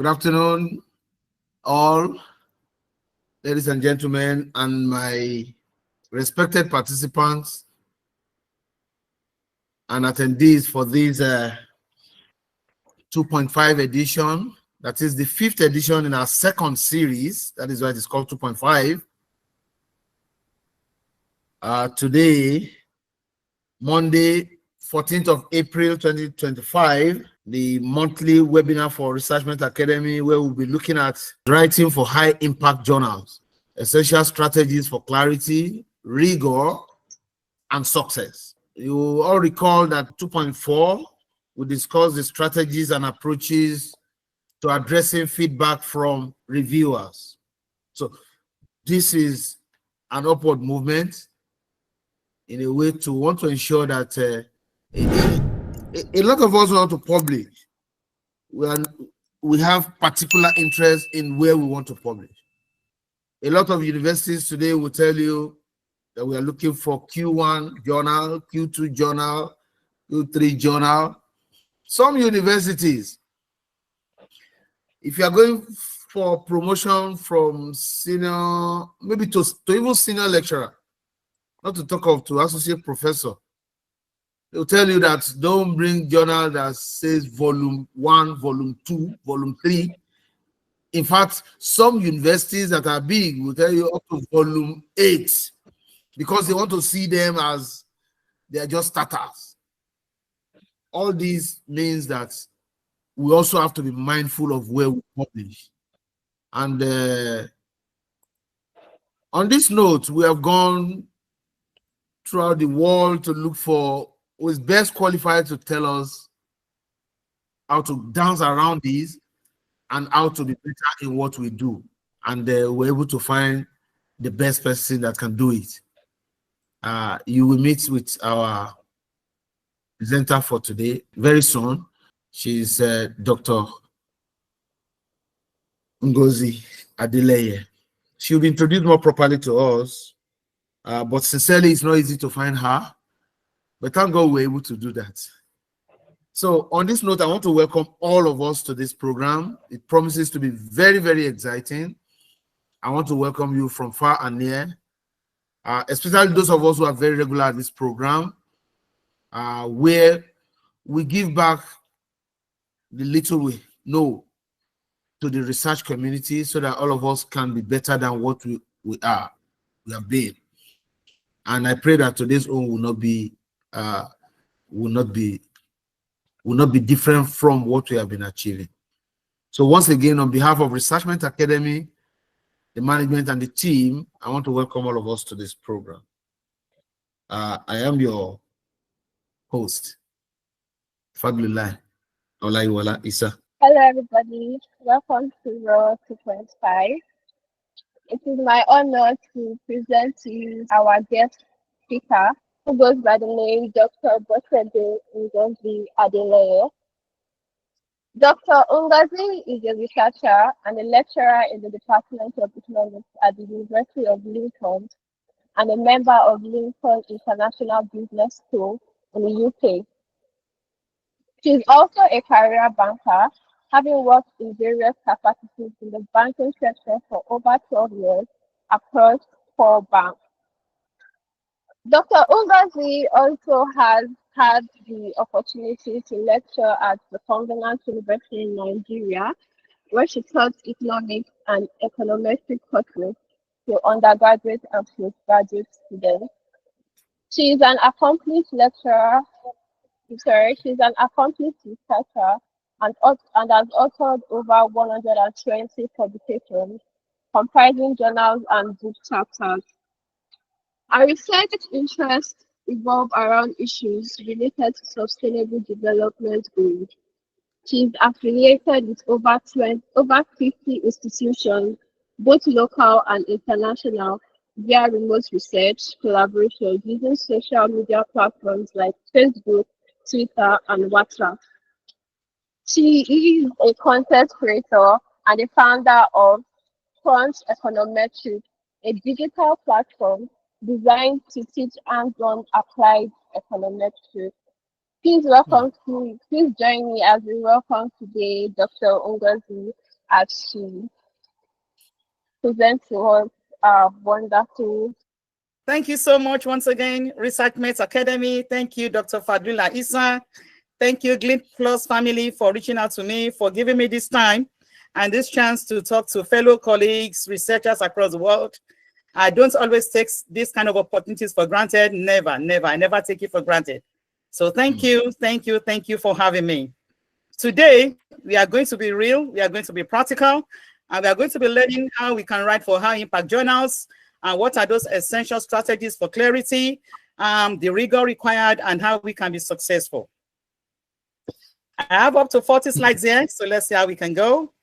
Good afternoon, all, ladies and gentlemen, and my respected participants and attendees for this 2.5 edition. That is the 5th edition in our second series. That is why it is called 2.5. Today, Monday, 14th of April, 2025, the monthly webinar for Researchment Academy, where we'll be looking at writing for high impact journals, essential strategies for clarity, rigor, and success. You all recall that 2.4, we discussed the strategies and approaches to addressing feedback from reviewers. So this is an upward movement in a way to want to ensure that a lot of us want to publish. We have particular interest in where we want to publish. A lot of universities today will tell you that we are looking for Q1 journal, Q2 journal, Q3 journal. Some universities, if you are going for promotion from senior, maybe to even senior lecturer, not to talk of to associate professor, they'll tell you that don't bring journal that says volume 1, volume 2, volume 3. In fact, some universities that are big will tell you up to volume 8 because they want to see them as they are just starters. All these means that we also have to be mindful of where we publish. And on this note, we have gone throughout the world to look for who is best qualified to tell us how to dance around these and how to be better in what we do. And we're able to find the best person that can do it. You will meet with our presenter for today very soon. She's Dr. Ngozi Adeleye. She'll be introduced more properly to us, but sincerely, it's not easy to find her. But thank God we're able to do that. So on this note, I want to welcome all of us to this program. It promises to be very, very exciting. I want to welcome you from far and near, especially those of us who are very regular at this program, where we give back the little we know to the research community so that all of us can be better than what we have been. And I pray that today's own will not be different from what we have been achieving. So once again, on behalf of Researchment Academy, the management and the team, I want to welcome all of us to this program. I am your host, Adeleye Olaiwola Isa. Hello, everybody. Welcome to RAW2.5. It is my honor to present to you our guest speaker, who goes by the name Dr. Bosede Ngozi Adeleye. Dr. Ngozi is a researcher and a lecturer in the Department of Economics at the University of Lincoln and a member of Lincoln International Business School in the UK. She is also a career banker, having worked in various capacities in the banking sector for over 12 years across 4 banks. Dr. Ngozi also has had the opportunity to lecture at the Covenant University in Nigeria, where she taught economics and econometric courses to undergraduate and postgraduate students. She is an accomplished lecturer. She's an accomplished researcher and has authored over 120 publications, comprising journals and book chapters. Our research interests revolve around issues related to sustainable development goals. She is affiliated with over 50 institutions, both local and international, via remote research collaboration using social media platforms like Facebook, Twitter, and WhatsApp. She is a content creator and the founder of Crunch Econometrics, a digital platform designed to teach hands-on applied econometrics. Please join me as we welcome today Dr. Ngozi. as she presents to us our wonderful. Thank you so much once again, Researchment Academy. Thank you, Dr. Fadula Issa. Thank you, Glintplus family, for reaching out to me, for giving me this time and this chance to talk to fellow colleagues, researchers across the world. I don't always take these kind of opportunities for granted. Never, never. I never take it for granted. So thank you, thank you, thank you for having me. Today, we are going to be real, we are going to be practical, and we are going to be learning how we can write for high impact journals and what are those essential strategies for clarity, the rigor required, and how we can be successful. I have up to 40 slides here, so let's see how we can go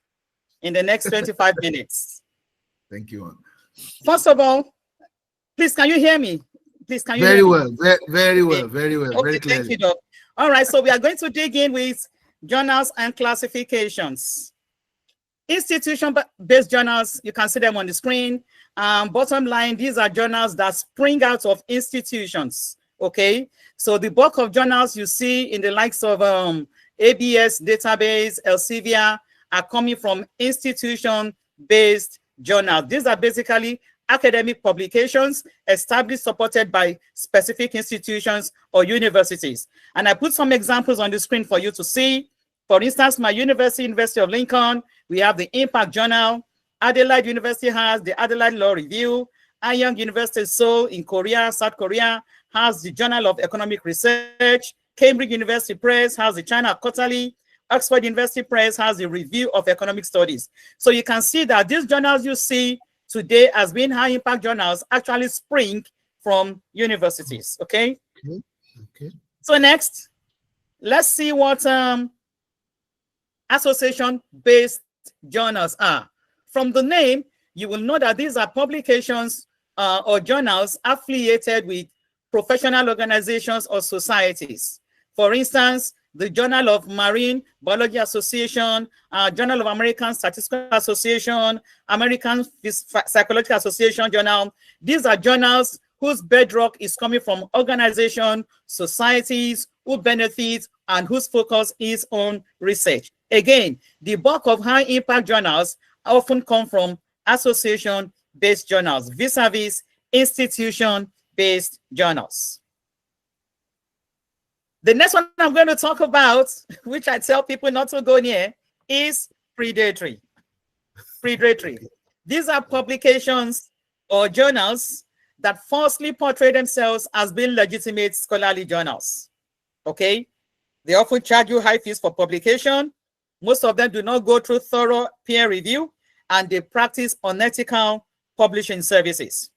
in the next 25 minutes. Thank you. First of all, please, can you hear me? Please, can you very hear me? well, very well, very well, okay, very clearly. Thank you, Doc. All right, so we are going to dig in with journals and classifications. Institution-based journals, you can see them on the screen. Bottom line, these are journals that spring out of institutions, okay? So the bulk of journals you see in the likes of ABS database, Elsevier, are coming from institution-based journals. These are basically academic publications established, supported by specific institutions or universities. And I put some examples on the screen for you to see. For instance, my university, University of Lincoln, we have the Impact Journal. Adeleye University has the Adeleye Law Review. Anyang University Seoul in Korea, South Korea, has the Journal of Economic Research. Cambridge University Press has the China Quarterly. Oxford University Press has the Review of Economic Studies. So you can see that these journals you see today as being high impact journals actually spring from universities, okay? Okay. So next, let's see what association-based journals are. From the name, you will know that these are publications or journals affiliated with professional organizations or societies. For instance, the Journal of Marine Biology Association, Journal of American Statistical Association, American Psychological Association Journal. These are journals whose bedrock is coming from organizations, societies, who benefit and whose focus is on research. Again, the bulk of high impact journals often come from association-based journals vis-a-vis institution-based journals. The next one I'm going to talk about, which I tell people not to go near, is predatory. Predatory. These are publications or journals that falsely portray themselves as being legitimate scholarly journals. Okay? They often charge you high fees for publication. Most of them do not go through thorough peer review, and they practice unethical publishing services.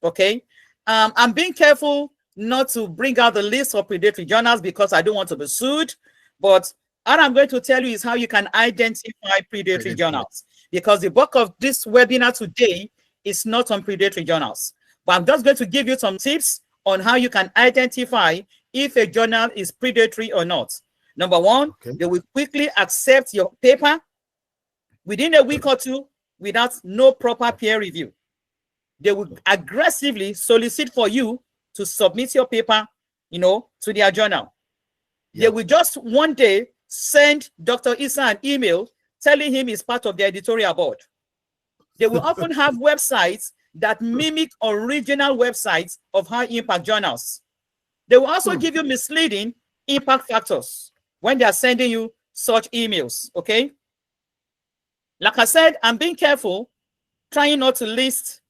Okay? I'm being careful not to bring out the list of predatory journals because I don't want to be sued, but what I'm going to tell you is how you can identify predatory journals, because the bulk of this webinar today is not on predatory journals, but I'm just going to give you some tips on how you can identify if a journal is predatory or not. Number one, they will quickly accept your paper within a week or two without no proper peer review. They will aggressively solicit for you to submit your paper, to their journal. They will just one day send Dr. Issa an email telling him he's part of the editorial board. They will often have websites that mimic original websites of high impact journals. They will also give you misleading impact factors when they are sending you such emails, okay? Like I said, I'm being careful, trying not to list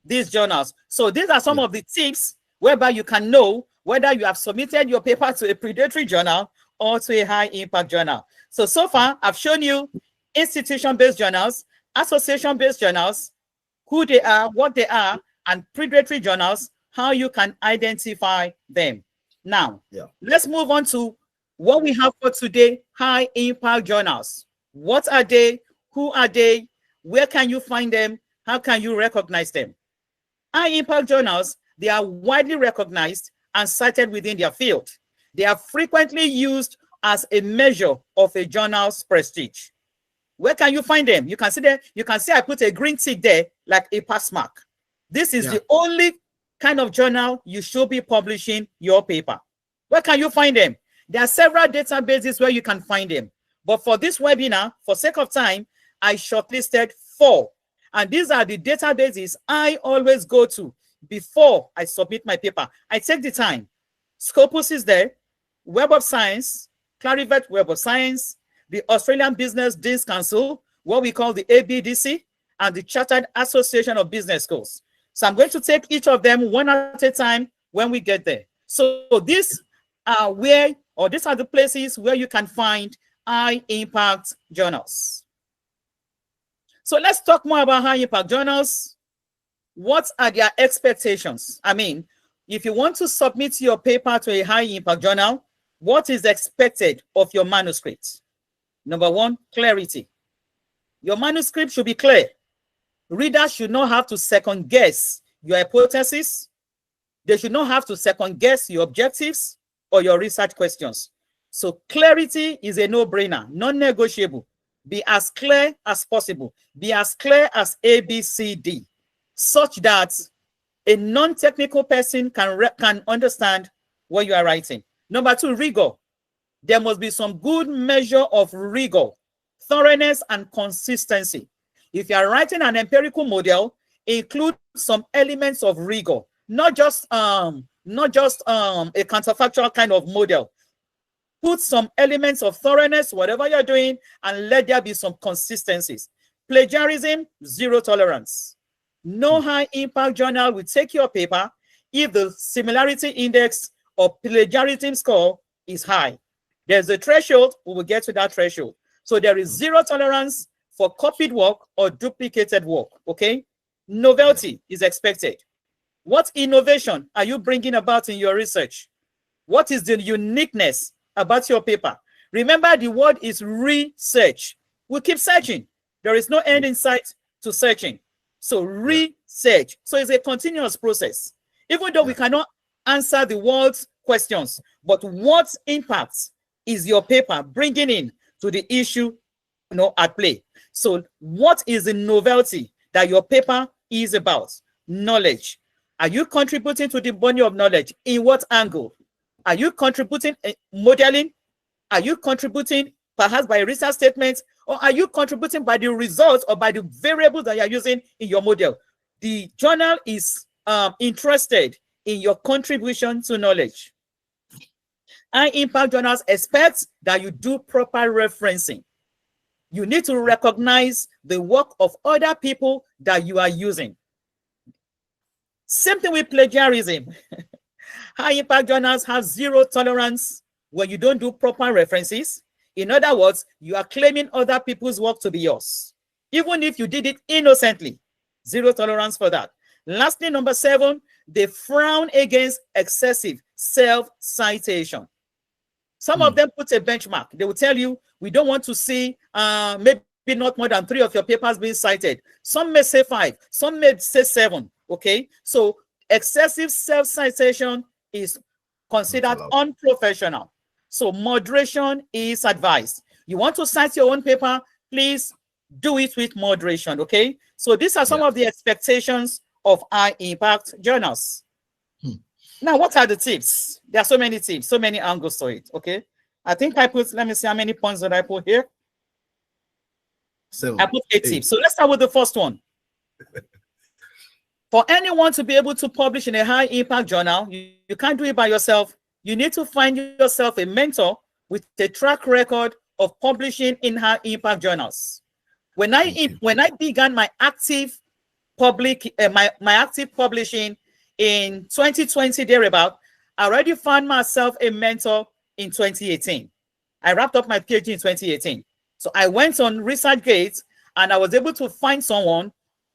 these journals. So these are some of the tips whereby you can know whether you have submitted your paper to a predatory journal or to a high impact journal. So far, I've shown you institution-based journals, association-based journals, who they are, what they are, and predatory journals, how you can identify them. Now, let's move on to what we have for today, high impact journals. What are they? Who are they? Where can you find them? How can you recognize them? High impact journals, they are widely recognized and cited within their field. They are frequently used as a measure of a journal's prestige. Where can you find them? You can see there, you can see I put a green tick there like a pass mark. This is the only kind of journal you should be publishing your paper. Where can you find them? There are several databases where you can find them. But for this webinar, for sake of time, I shortlisted 4. And these are the databases I always go to before I submit my paper. I take the time. Scopus is there, Web of Science, Clarivet Web of Science, the Australian Business Deans Council, what we call the ABDC, and the Chartered Association of Business Schools. So I'm going to take each of them one at a time when we get there. So these are these are the places where you can find high impact journals. So let's talk more about high impact journals. What are their expectations? I mean, if you want to submit your paper to a high impact journal, what is expected of your manuscript? Number 1, clarity. Your manuscript should be clear. Readers should not have to second guess your hypothesis. They should not have to second guess your objectives or your research questions. So clarity is a no-brainer, non-negotiable. Be as clear as possible. Be as clear as ABCD, such that a non-technical person can understand what you are writing. Number 2, rigor. There must be some good measure of rigor, thoroughness, and consistency. If you are writing an empirical model, include some elements of rigor, not just a counterfactual kind of model. Put some elements of thoroughness, whatever you're doing, and let there be some consistencies. Plagiarism, 0 tolerance. No high impact journal will take your paper if the similarity index or plagiarism score is high. There's a threshold, we will get to that threshold. So there is 0 tolerance for copied work or duplicated work, okay? Novelty is expected. What innovation are you bringing about in your research? What is the uniqueness about your paper? Remember, the word is research. We keep searching. There is no end in sight to searching. So research. So it's a continuous process. Even though we cannot answer the world's questions, but what impact is your paper bringing in to the issue, at play? So what is the novelty that your paper is about? Knowledge. Are you contributing to the body of knowledge? In what angle? Are you contributing modeling? Are you contributing perhaps by research statements? Or are you contributing by the results or by the variables that you're using in your model? The journal is interested in your contribution to knowledge. High impact journals expect that you do proper referencing. You need to recognize the work of other people that you are using. Same thing with plagiarism. High impact journals have 0 tolerance when you don't do proper references. In other words, you are claiming other people's work to be yours, even if you did it innocently. 0 tolerance for that. Lastly, number 7, they frown against excessive self-citation. Some of them put a benchmark. They will tell you, we don't want to see maybe not more than 3 of your papers being cited. Some may say 5, some may say 7. Okay, so excessive self-citation is considered unprofessional. So moderation is advised. You want to cite your own paper, please do it with moderation. Okay, so these are some of the expectations of high impact journals. Now, what are the tips? There are so many tips, so many angles to it. Okay, I think I put, let me see how many points that I put here. 7, I put 8 tips. So let's start with the first one. For anyone to be able to publish in a high impact journal, you can't do it by yourself. You need to find yourself a mentor with a track record of publishing in high impact journals. When I began my active active publishing in 2020 thereabout, I already found myself a mentor in 2018. I wrapped up my PhD in 2018. So I went on ResearchGate and I was able to find someone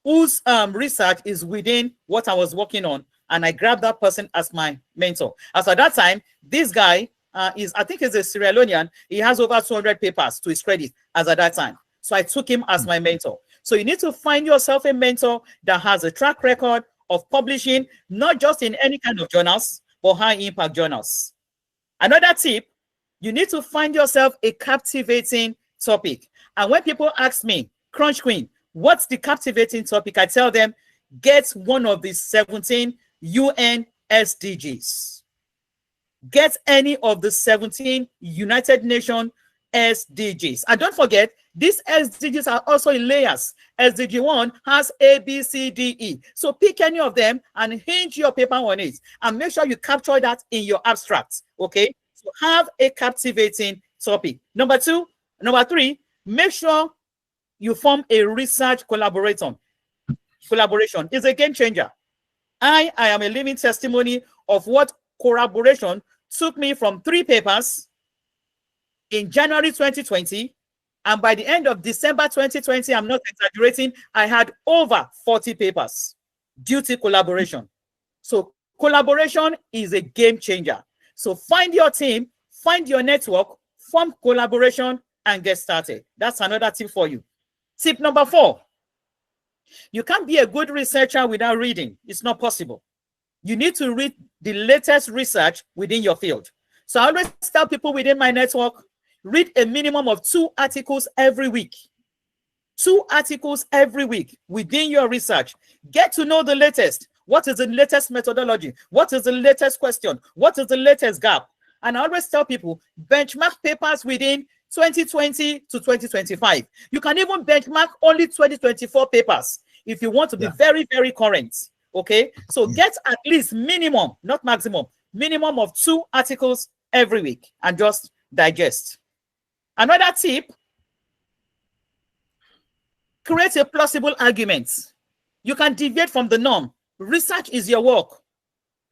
whose research is within what I was working on, and I grabbed that person as my mentor. As at that time, this guy I think he's a Sierra Leonean. He has over 200 papers to his credit as at that time. So I took him as my mentor. So you need to find yourself a mentor that has a track record of publishing, not just in any kind of journals, but high impact journals. Another tip, you need to find yourself a captivating topic. And when people ask me, Crunch Queen, what's the captivating topic? I tell them, get one of the 17 UN SDGs. Get any of the 17 United Nations SDGs. And don't forget, these SDGs are also in layers. SDG 1 has A, B, C, D, E. So pick any of them and hinge your paper on it. And make sure you capture that in your abstract. Okay? So have a captivating topic. Number 3, make sure you form a research collaboration. Collaboration is a game changer. I am a living testimony of what collaboration took me from 3 papers in January 2020, and by the end of December 2020, I'm not exaggerating, I had over 40 papers due to collaboration. So collaboration is a game changer. So find your team, find your network, form collaboration, and get started. That's another tip for you. Tip number 4, you can't be a good researcher without reading. It's not possible. You need to read the latest research within your field. So I always tell people within my network, read a minimum of 2 articles every week. 2 articles every week within your research. Get to know the latest. What is the latest methodology? What is the latest question? What is the latest gap? And I always tell people, benchmark papers within 2020 to 2025. You can even benchmark only 2024 papers if you want to be very, very current. Okay, so get at least minimum, not maximum, minimum of 2 articles every week and just digest. Another tip, create a plausible argument. You can deviate from the norm. Research is your work,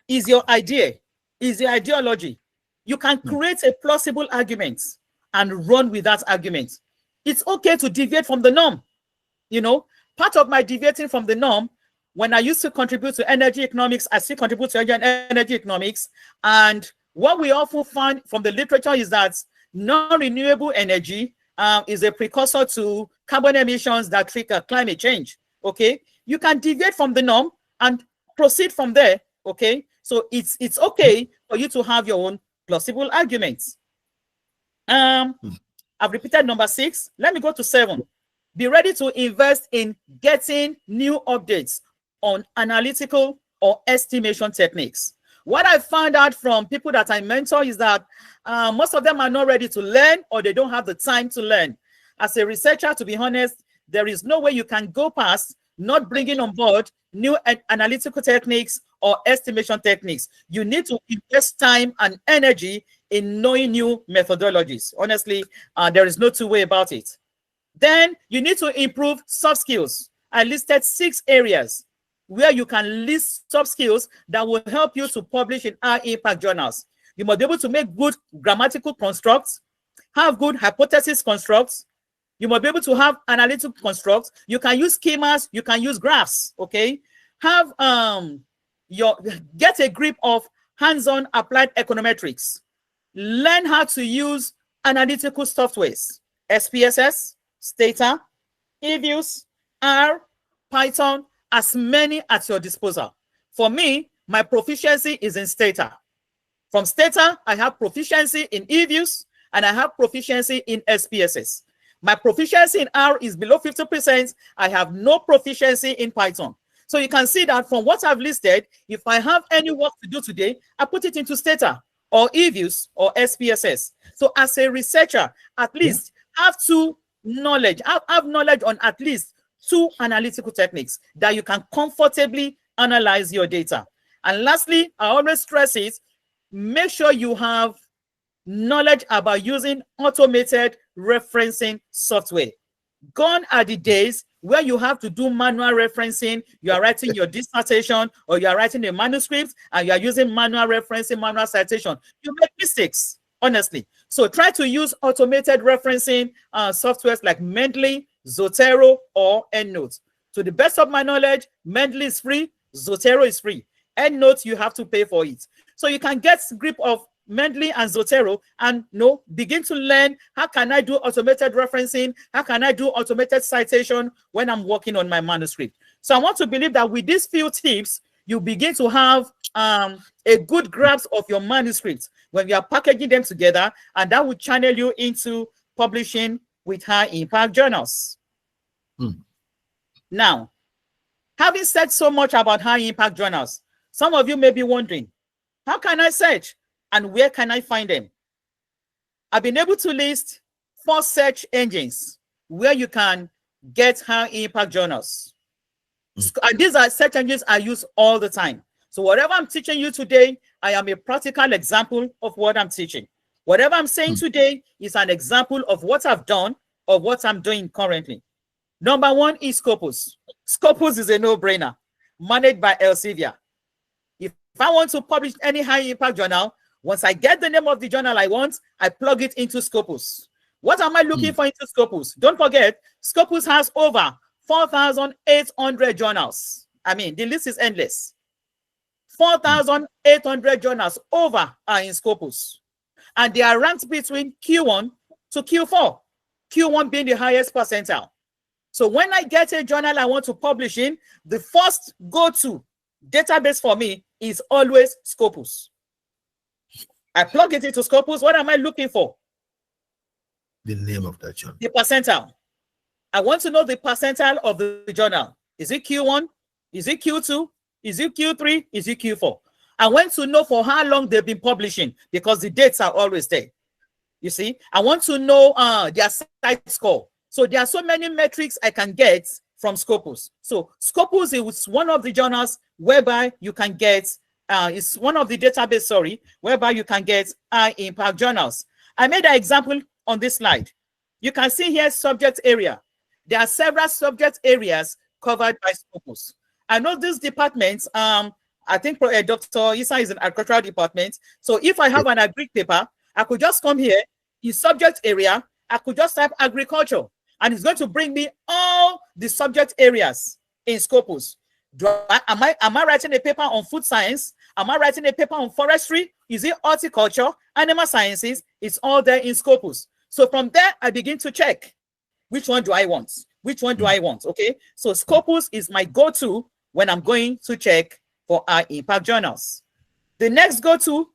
is your idea, is your ideology. You can create a plausible argument and run with that argument. It's okay to deviate from the norm. You know, part of my deviating from the norm, when I used to contribute to energy economics, I still contribute to energy economics. And what we often find from the literature is that non-renewable energy is a precursor to carbon emissions that trigger climate change. Okay, you can deviate from the norm and proceed from there. Okay, so it's okay for you to have your own plausible arguments. I've repeated number 6. Let me go to 7. Be ready to invest in getting new updates on analytical or estimation techniques. What I found out from people that I mentor is that most of them are not ready to learn, or they don't have the time to learn. As a researcher, to be honest, there is no way you can go past not bringing on board new analytical techniques or estimation techniques. You need to invest time and energy in knowing new methodologies. Honestly, there is no two way about it. Then you need to improve soft skills. I listed 6 areas where you can list soft skills that will help you to publish in high impact journals. You must be able to make good grammatical constructs, have good hypothesis constructs. You must be able to have analytical constructs. You can use schemas, you can use graphs, okay? Have get a grip of hands-on applied econometrics. Learn how to use analytical softwares, SPSS, Stata, eViews, R, Python, as many at your disposal. For me, my proficiency is in Stata. From Stata, I have proficiency in eViews, and I have proficiency in SPSS. My proficiency in R is below 50%. I have no proficiency in Python. So you can see that from what I've listed, if I have any work to do today, I put it into Stata or eViews or SPSS. So as a researcher, at least have knowledge on at least 2 analytical techniques that you can comfortably analyze your data. And lastly, I always stress it, make sure you have knowledge about using automated referencing software. Gone are the days where you have to do manual referencing. You are writing your dissertation or you are writing a manuscript and you are using manual referencing, manual citation. You make mistakes, honestly. So try to use automated referencing softwares like Mendeley, Zotero, or EndNote. To the best of my knowledge, Mendeley is free, Zotero is free. EndNote, you have to pay for it. So you can get grip of Mendeley and Zotero and begin to learn how can I do automated referencing, how can I do automated citation when I'm working on my manuscript. So I want to believe that with these few tips, you begin to have a good grasp of your manuscripts when you are packaging them together, and that will channel you into publishing with high impact journals. Now, having said so much about high impact journals, some of you may be wondering, how can I search and where can I find them? I've been able to list 4 search engines where you can get high impact journals. And these are search engines I use all the time. So whatever I'm teaching you today, I am a practical example of what I'm teaching. Whatever I'm saying today is an example of what I've done or what I'm doing currently. Number 1 is Scopus. Scopus is a no-brainer, managed by Elsevier. If I want to publish any high impact journal, once I get the name of the journal I want, I plug it into Scopus. What am I looking for into Scopus? Don't forget, Scopus has over 4,800 journals. I mean, the list is endless. 4,800 journals over are in Scopus. And they are ranked between Q1 to Q4, Q1 being the highest percentile. So when I get a journal I want to publish in, the first go-to database for me is always Scopus. I plug it into Scopus. What am I looking for? The name of that journal. The percentile. I want to know the percentile of the journal. Is it Q1? Is it Q2? Is it Q3? Is it Q4? I want to know for how long they've been publishing because the dates are always there. You see, I want to know their site score. So there are so many metrics I can get from Scopus. So Scopus is one of the journals whereby you can get, it's one of the database, whereby you can get high impact journals. I made an example on this slide. You can see here subject area. There are several subject areas covered by Scopus. I know this department, I think Dr. Isa is an agricultural department. So if I have an agri paper, I could just come here in subject area. I could just type agriculture and it's going to bring me all the subject areas in Scopus. Am I writing a paper on food science? Am I writing a paper on forestry? Is it horticulture, animal sciences? It's all there in Scopus. So from there, I begin to check. Which one do I want? Which one do I want? Okay. So Scopus is my go-to when I'm going to check for high impact journals. The next go-to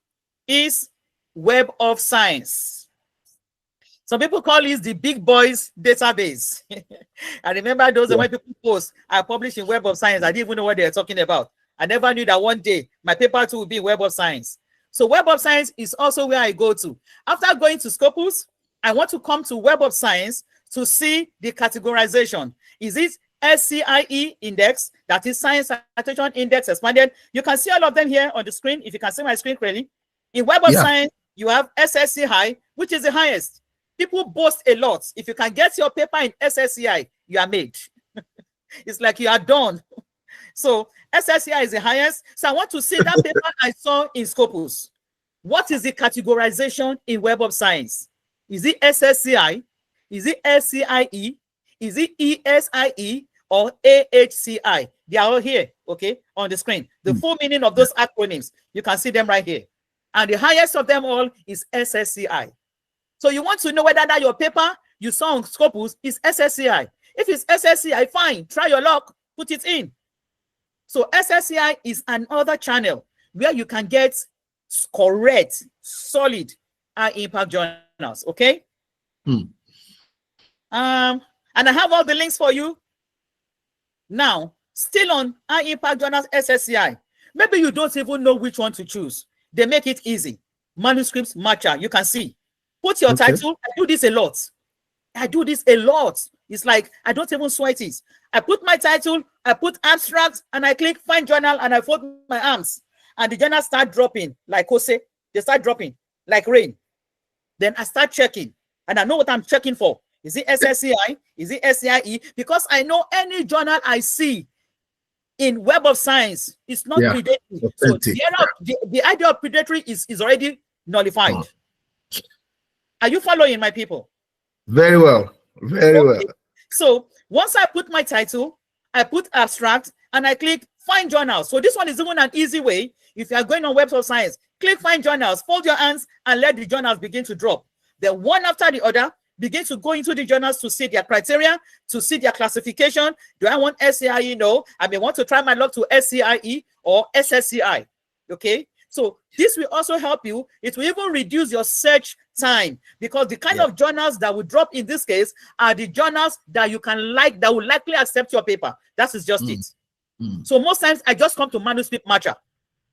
is Web of Science. Some people call this the big boys database. I remember those when people post, I publish in Web of Science. I didn't even know what they're talking about. I never knew that one day my paper too would be Web of Science. So Web of Science is also where I go to. After going to Scopus, I want to come to Web of Science to see the categorization. Is it SCIE index, that is Science Citation Index Expanded? You can see all of them here on the screen, if you can see my screen clearly. In Web of Science, you have SSC High, which is the highest. People boast a lot. If you can get your paper in SSCI, you are made. It's like you are done. So SSCI is the highest. So I want to see that paper I saw in Scopus. What is the categorization in Web of Science? Is it SSCI? Is it SCIE? Is it ESIE or AHCI? They are all here, okay, on the screen. The full meaning of those acronyms, you can see them right here. And the highest of them all is SSCI. So you want to know whether that your paper you saw on Scopus is SSCI. If it's SSCI, fine, try your luck, put it in. So SSCI is another channel where you can get correct, solid, high impact journals, okay? And I have all the links for you. Now, still on high impact journals SSCI. Maybe you don't even know which one to choose. They make it easy. Manuscripts matcher, you can see. Put your title. I do this a lot. It's like I don't even sweat it. I put my title, I put abstract, and I click find journal, and I fold my arms. And the journals start dropping like Jose. They start dropping like rain. Then I start checking, and I know what I'm checking for. Is it SSCI? Is it SCIE? Because I know any journal I see in Web of Science is not predatory. So the idea of predatory is already nullified. Are you following, my people? Very well. Very well. So once I put my title, I put abstract, and I click find journals. So this one is even an easy way. If you are going on Web of Science, click find journals, fold your hands, and let the journals begin to drop. Then one after the other, begin to go into the journals to see their criteria, to see their classification. Do I want SCIE? No. I may want to try my luck to SCIE or SSCI. Okay. So this will also help you. It will even reduce your search time because the kind of journals that will drop in this case are the journals that you can like, that will likely accept your paper. That is just it. So most times I just come to manuscript matcher.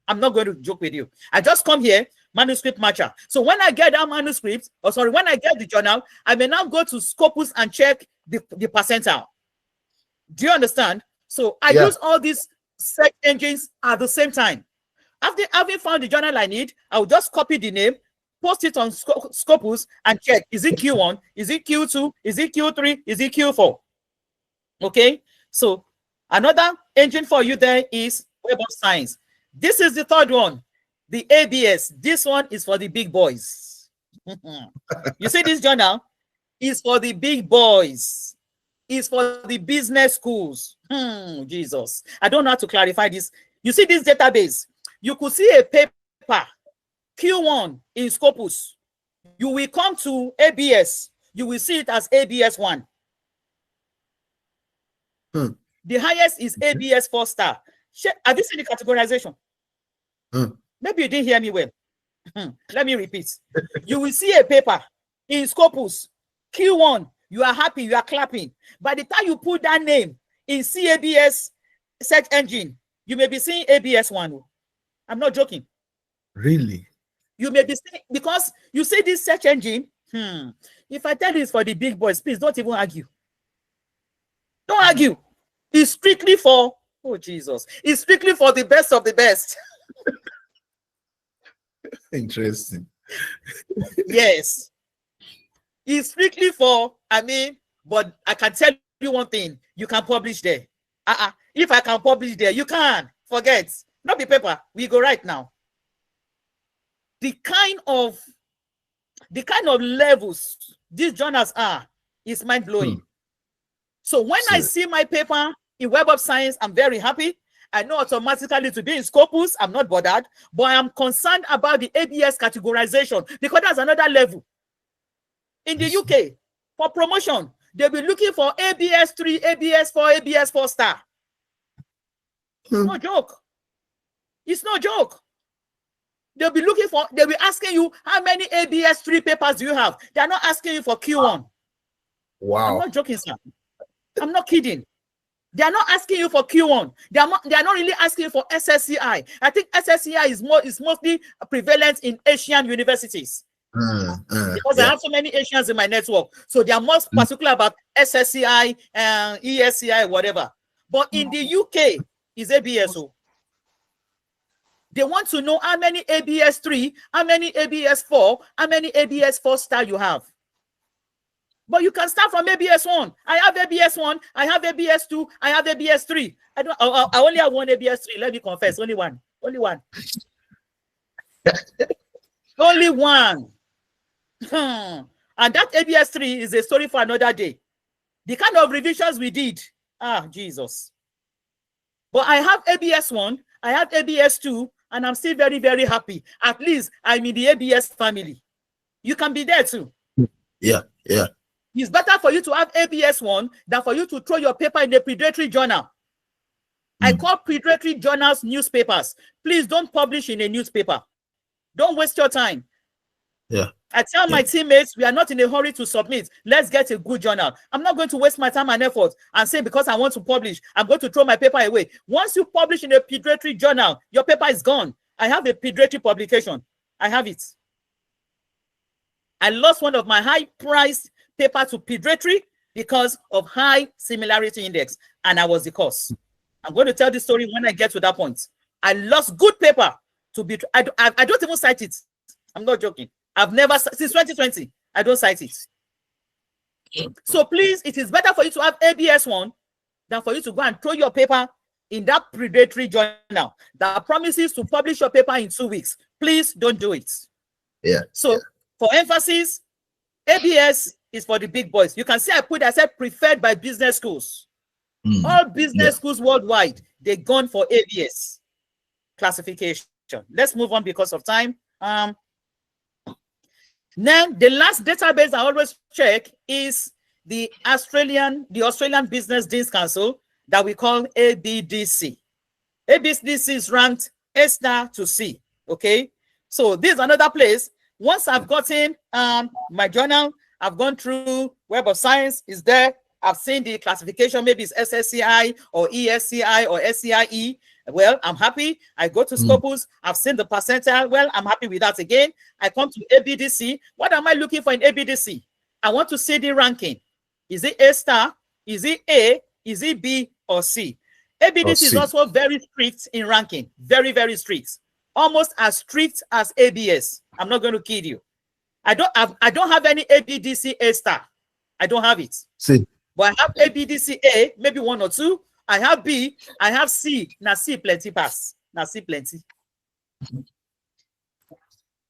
I'm not going to joke with you. I just come here manuscript matcher. So when I get that manuscript, or sorry, when I get the journal, I may now go to Scopus and check the percentile. Do you understand? So I use all these search engines at the same time. After having found the journal I need, I will just copy the name, post it on Scopus, and check, is it Q1, is it Q2, is it Q3, is it Q4? Okay, so another engine for you there is Web of Science. This is the third one, the ABS. This one is for the big boys. You see, this journal is for the big boys. It's for the business schools. Jesus, I don't know how to clarify this. You see this database, you could see a paper Q1 in Scopus. You will come to ABS, you will see it as ABS1. The highest is ABS 4-star. Have you seen the categorization? Maybe you didn't hear me well. Let me repeat. You will see a paper in Scopus Q1. You are happy, you are clapping. By the time you put that name in CABS search engine, you may be seeing ABS1. I'm not joking. Really? You may be seeing, because you see this search engine. If I tell you it's for the big boys, please don't even argue. Don't argue. It's strictly for, oh Jesus, it's strictly for the best of the best. Interesting. Yes. It's strictly for, but I can tell you one thing, you can publish there. If I can publish there, you can. Forget. Not the paper. We go right now. The kind of levels these journals are is mind-blowing. So when I see my paper in Web of Science, I'm very happy. I know automatically to be in Scopus, I'm not bothered, but I am concerned about the ABS categorization because that's another level. In the UK, for promotion, they'll be looking for ABS 3, ABS 4, ABS 4-star. It's no joke. It's no joke. They'll be asking you, how many ABS 3 papers do you have? They're not asking you for Q1. Wow. I'm not joking, sir. I'm not kidding. They are not asking you for Q1. They are not really asking you for SSCI. I think SSCI is mostly prevalent in Asian universities. Because I have so many Asians in my network. So they are most particular about SSCI and ESCI, whatever. But in the UK, is ABSO. They want to know how many ABS 3, how many ABS 4, how many ABS 4-star you have. But you can start from ABS 1. I have ABS 1, I have ABS 2, I have ABS 3. I only have one ABS 3. Let me confess, only one. Only one. Only one. And that ABS 3 is a story for another day. The kind of revisions we did. Jesus. But I have ABS 1, I have ABS 2, and I'm still very, very happy. At least I'm in the ABS family. You can be there too. Yeah. It's better for you to have ABS 1 than for you to throw your paper in a predatory journal. I call predatory journals newspapers. Please don't publish in a newspaper. Don't waste your time. Yeah. I tell my teammates, we are not in a hurry to submit. Let's get a good journal. I'm not going to waste my time and effort and say because I want to publish, I'm going to throw my paper away. Once you publish in a predatory journal, your paper is gone. I have a predatory publication. I have it. I lost one of my high-priced paper to predatory because of high similarity index, and I was the cause. I'm going to tell this story when I get to that point. I lost good paper to be. I don't even cite it. I'm not joking. I've never, since 2020, I don't cite it. So please, it is better for you to have ABS 1 than for you to go and throw your paper in that predatory journal that promises to publish your paper in 2 weeks. Please don't do it. Yeah. So for emphasis, ABS is for the big boys. You can see I said preferred by business schools. All business schools worldwide, they're gone for ABS classification. Let's move on because of time. Now, the last database I always check is the Australian Business Deans Council that we call ABDC. ABDC is ranked A star to C. Okay, so this is another place. Once I've gotten my journal, I've gone through Web of Science, is there. I've seen the classification, maybe it's SSCI or ESCI or SCIE. Well, I'm happy. I go to Scopus. I've seen the percentile. Well, I'm happy with that again. I come to ABDC. What am I looking for in ABDC? I want to see the ranking. Is it A star? Is it A? Is it B or C? ABDC is also very strict in ranking. Very, very strict. Almost as strict as ABS. I'm not going to kid you. I don't have any ABDC A star. I don't have it. See. But I have ABDC A, maybe 1 or 2. I have B. I have C. Now C plenty pass. Now C plenty.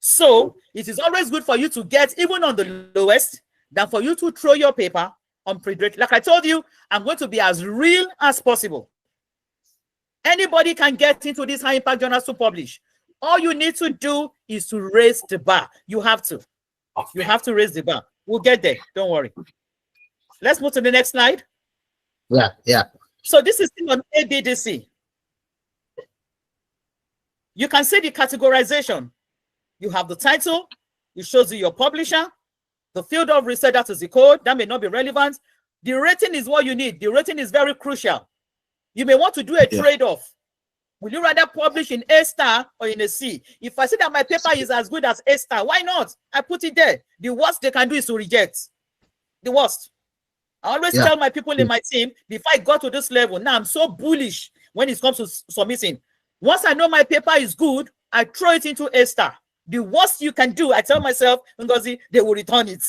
So it is always good for you to get even on the lowest than for you to throw your paper on predatory. Like I told you, I'm going to be as real as possible. Anybody can get into these high impact journals to publish. All you need to do is to raise the bar. You have to. You have to raise the bar. We'll get there. Don't worry. Let's move to the next slide. Yeah. So this is still on ABDC. You can see the categorization. You have the title. It shows you your publisher. The field of research, that is the code. That may not be relevant. The rating is what you need. The rating is very crucial. You may want to do a trade-off. Will you rather publish in A star or in a C? If I say that my paper is as good as A star, why not? I put it there. The worst they can do is to reject. The worst. I always tell my people in my team, if I got to this level, now I'm so bullish when it comes to submitting. Once I know my paper is good, I throw it into A star. The worst you can do, I tell myself, Ngozi, they will return it.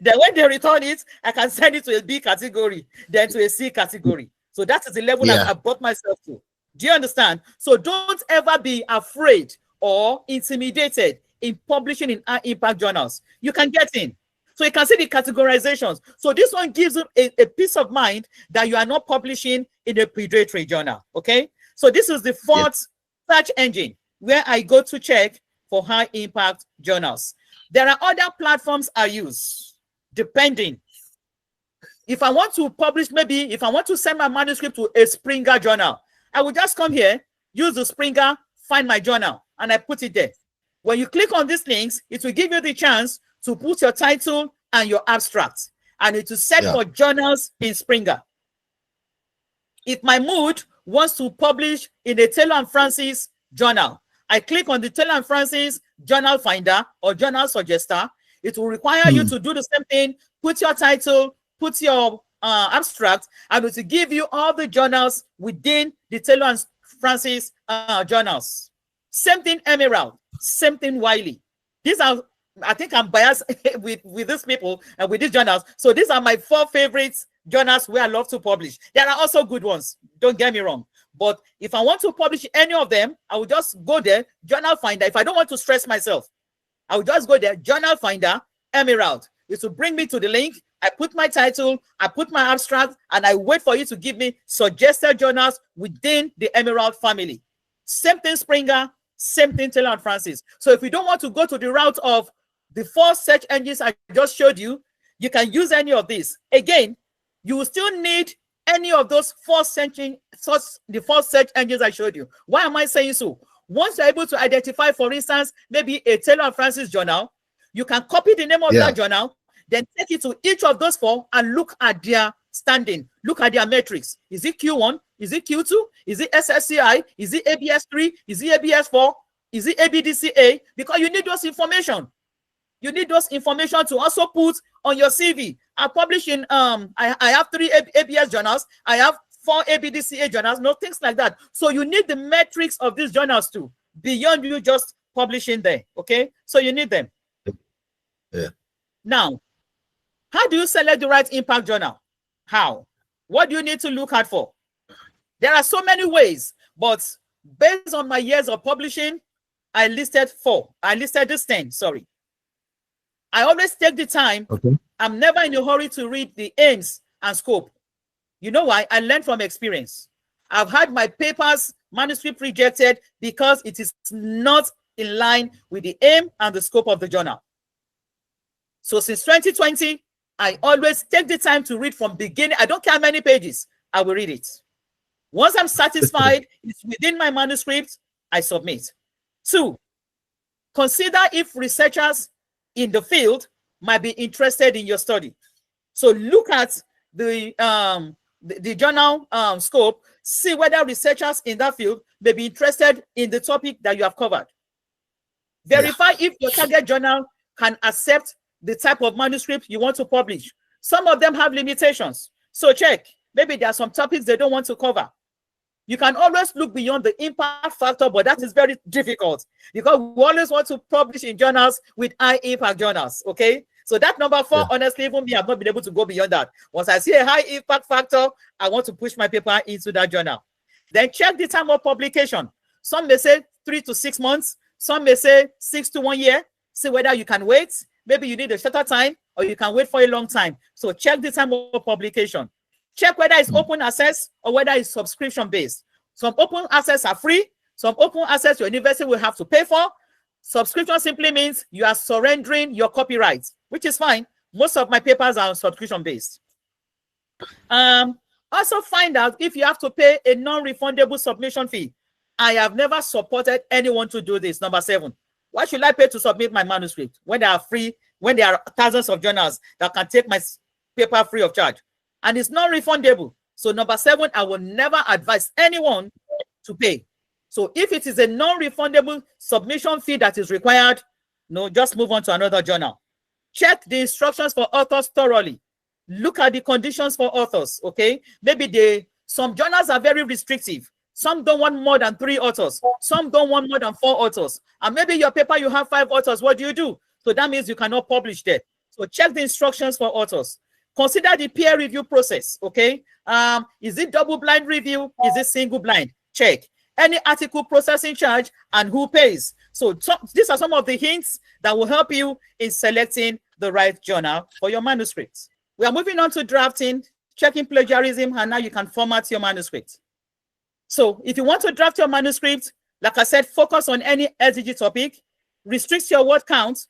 Then when they return it, I can send it to a B category, then to a C category. So that is the level I brought myself to. Do you understand? So don't ever be afraid or intimidated in publishing in impact journals. You can get in. So you can see the categorizations. So this one gives you a peace of mind that you are not publishing in a predatory journal. Okay. So this is the fourth search engine where I go to check for high impact journals. There are other platforms I use, depending. If I want to publish, maybe if I want to send my manuscript to a Springer journal, I will just come here, use the Springer, find my journal, and I put it there. When you click on these links, it will give you the chance to put your title and your abstract, and it will set for journals in Springer. If my mood wants to publish in a Taylor and Francis journal, I click on the Taylor and Francis journal finder or journal suggester. It will require you to do the same thing, put your title, put your abstract, and it will give you all the journals within the Taylor and Francis journals. Same thing Emerald, same thing Wiley. These are, I think I'm biased with these people and with these journals. So these are my 4 favorite journals where I love to publish. There are also good ones, don't get me wrong. But if I want to publish any of them, I will just go there, journal finder. If I don't want to stress myself, I will just go there, journal finder, Emerald. It will bring me to the link. I put my title, I put my abstract, and I wait for you to give me suggested journals within the Emerald family. Same thing Springer, same thing Taylor and Francis. So if you don't want to go to the route of the 4 search engines I just showed you, you can use any of these. Again, you will still need any of those 4 search engines I showed you. Why am I saying so? Once you're able to identify, for instance, maybe a Taylor and Francis journal, you can copy the name of that journal, then take it to each of those 4 and look at their standing, look at their metrics. Is it Q1? Is it Q2? Is it SSCI? Is it ABS3? Is it ABS4? Is it ABDCA? Because you need those information. You need those information to also put on your CV. I publish in, I have 3 ABS journals. I have 4 ABDCA journals, no things like that. So you need the metrics of these journals too, beyond you just publishing there, okay? So you need them. Yeah. Now, how do you select the right impact journal? How? What do you need to look out for? There are so many ways, but based on my years of publishing, I listed 4. I listed this 10, sorry. I always take the time. Okay. I'm never in a hurry to read the aims and scope. You know why? I learned from experience. I've had my papers, manuscript rejected because it is not in line with the aim and the scope of the journal. So since 2020, I always take the time to read from beginning. I don't care how many pages, I will read it. Once I'm satisfied it's within my manuscript, I submit. 2, consider if researchers in the field might be interested in your study. So look at the the journal scope, see whether researchers in that field may be interested in the topic that you have covered. Verify if your target journal can accept the type of manuscript you want to publish. Some of them have limitations. So check. Maybe there are some topics they don't want to cover. You can always look beyond the impact factor, but that is very difficult because we always want to publish in journals with high impact journals, okay? So that number 4, honestly, even me, I've not been able to go beyond that. Once I see a high impact factor, I want to push my paper into that journal. Then check the time of publication. Some may say 3 to 6 months. Some may say 6 to 1 year. See whether you can wait. Maybe you need a shorter time or you can wait for a long time. So check the time of publication. Check whether it's open access or whether it's subscription based. Some open access are free. Some open access your university will have to pay for. Subscription simply means you are surrendering your copyright, which is fine. Most of my papers are subscription based. Also find out if you have to pay a non-refundable submission fee. I have never supported anyone to do this. Number 7, why should I pay to submit my manuscript when they are free, when there are thousands of journals that can take my paper free of charge? And it's non-refundable. So number 7, I will never advise anyone to pay. So if it is a non-refundable submission fee that is required, no, just move on to another journal. Check the instructions for authors thoroughly. Look at the conditions for authors, okay? Maybe some journals are very restrictive. Some don't want more than 3 authors. Some don't want more than 4 authors. And maybe your paper, you have 5 authors. What do? So that means you cannot publish there. So check the instructions for authors. Consider the peer review process, okay? Is it double-blind review? Is it single-blind? Check. Any article processing charge and who pays? So these are some of the hints that will help you in selecting the right journal for your manuscript. We are moving on to drafting, checking plagiarism, and now you can format your manuscript. So if you want to draft your manuscript, like I said, focus on any SDG topic, restrict your word count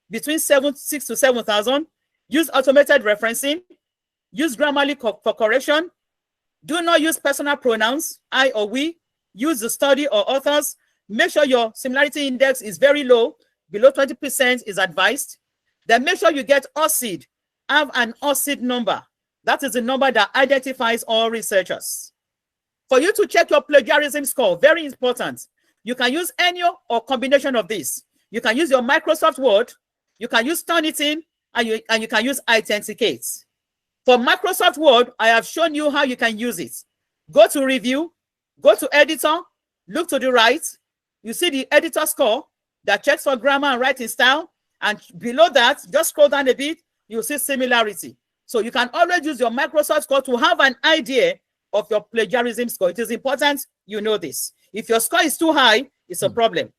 between 6 to 7,000, use automated referencing, use Grammarly for correction, do not use personal pronouns, I or we, use the study or authors, make sure your similarity index is very low, below 20% is advised, then make sure you get OSID, have an OSID number. That is the number that identifies all researchers. For you to check your plagiarism score, very important, you can use any or combination of this. You can use your Microsoft Word, you can use Turnitin, and you can use Authenticate. For Microsoft Word, I have shown you how you can use it. Go to Review, go to Editor, look to the right. You see the editor score that checks for grammar and writing style. And below that, just scroll down a bit, you'll see similarity. So you can always use your Microsoft score to have an idea of your plagiarism score. It is important you know this. If your score is too high, it's a problem.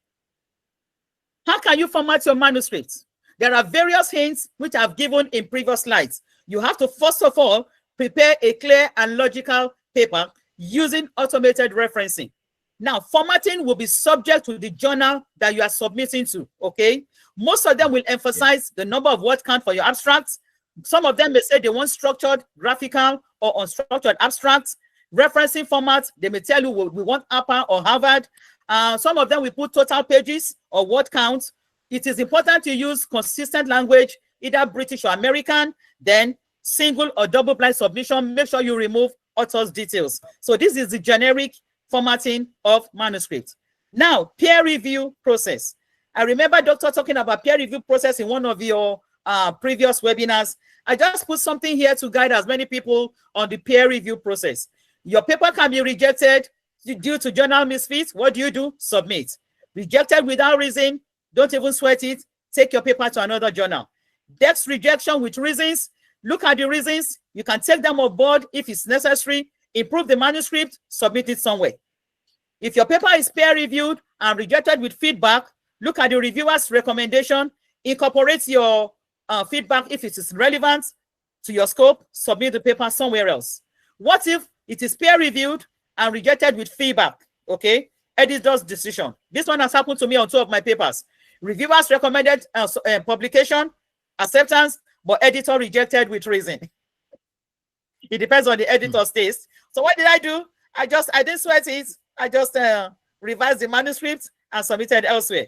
How can you format your manuscript? There are various hints which I've given in previous slides. You have to, first of all, prepare a clear and logical paper using automated referencing. Now, formatting will be subject to the journal that you are submitting to, okay? Most of them will emphasize the number of word count for your abstracts. Some of them may say they want structured, graphical, or unstructured abstracts. Referencing formats, they may tell you we want Upper or Harvard. Some of them will put total pages or word count. It is important to use consistent language, either British or American, then single or double blind submission. Make sure you remove author's details. So this is the generic formatting of manuscripts. Now, peer review process. I remember Doctor talking about peer review process in one of your previous webinars. I just put something here to guide as many people on the peer review process. Your paper can be rejected due to journal misfits. What do? Submit. Rejected without reason, don't even sweat it. Take your paper to another journal. Desk rejection with reasons. Look at the reasons. You can take them on board if it's necessary. Improve the manuscript, submit it somewhere. If your paper is peer reviewed and rejected with feedback, look at the reviewer's recommendation, incorporate your feedback if it is relevant to your scope, submit the paper somewhere else. What if it is peer reviewed and rejected with feedback? Okay, editor's decision. This one has happened to me on 2 of my papers. Reviewers recommended publication, acceptance, but editor rejected with reason. It depends on the editor's taste. So what did I do? I didn't sweat it. I just revised the manuscript and submitted elsewhere.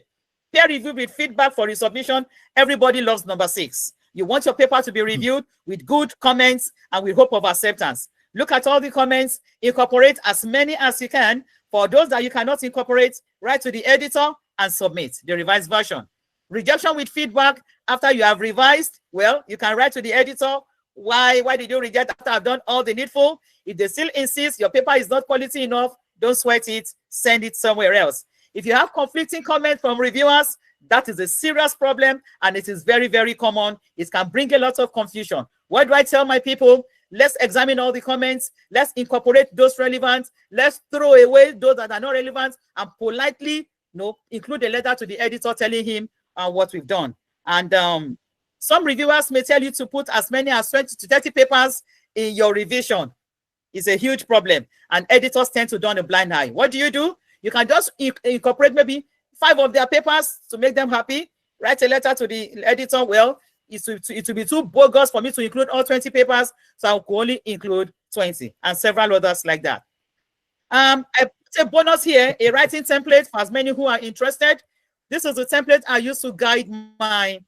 Peer review with feedback for resubmission. Everybody loves number 6. You want your paper to be reviewed with good comments and with hope of acceptance. Look at all the comments, incorporate as many as you can. For those that you cannot incorporate, write to the editor and submit the revised version. Rejection with feedback after you have revised, well, you can write to the editor. Why did you reject after I've done all the needful? If they still insist your paper is not quality enough, don't sweat it, send it somewhere else. If you have conflicting comments from reviewers, that is a serious problem, and it is very, very common. It can bring a lot of confusion. What do I tell my people? Let's examine all the comments. Let's incorporate those relevant. Let's throw away those that are not relevant and politely, include a letter to the editor telling him what we've done. And some reviewers may tell you to put as many as 20 to 30 papers in your revision. It's a huge problem, and editors tend to do a blind eye. What do? You can just incorporate maybe 5 of their papers to make them happy. Write a letter to the editor. Well, it will be too bogus for me to include all 20 papers, so I will only include 20, and several others like that. I put a bonus here, a writing template for as many who are interested. This is the template I used to guide my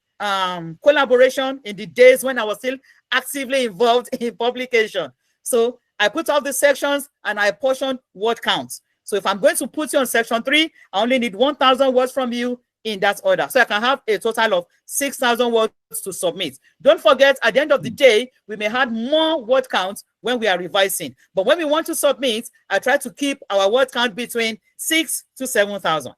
collaboration in the days when I was still actively involved in publication. So I put all the sections and I portion word counts. So if I'm going to put you on section 3, I only need 1,000 words from you in that order. So I can have a total of 6,000 words to submit. Don't forget, at the end of the day, we may have more word counts when we are revising. But when we want to submit, I try to keep our word count between 6,000 to 7,000.